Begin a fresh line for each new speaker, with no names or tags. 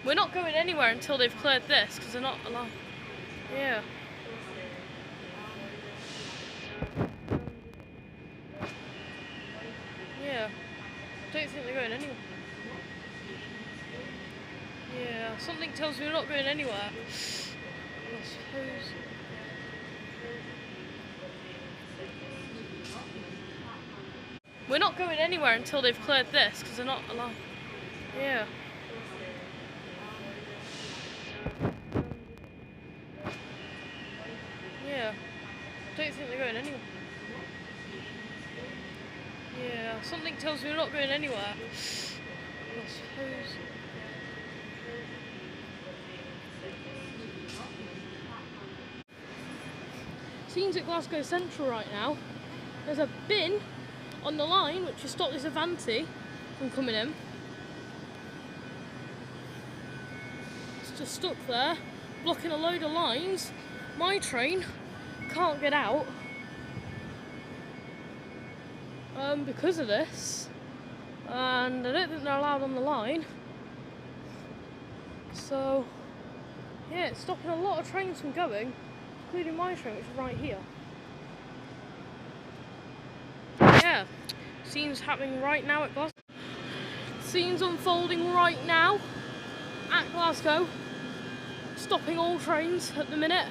We're not going anywhere until they've cleared this, because they're not allowed. Yeah. Yeah. Don't think they're going anywhere. Yeah, something tells me we're not going anywhere. I suppose. We're not going anywhere until they've cleared this, because they're not allowed. Yeah. Yeah. Don't think they're going anywhere. Yeah, something tells me we're not going anywhere. I suppose. Seems at Glasgow Central right now. There's a bin on the line which has stopped this Avanti from coming in. It's just stuck there, blocking a load of lines. My train can't get out because of this, and I don't think they're allowed on the line. So yeah, it's stopping a lot of trains from going, including my train, which is right here. Yeah, scenes happening right now at Glasgow. Scenes unfolding right now at Glasgow, stopping all trains at the minute.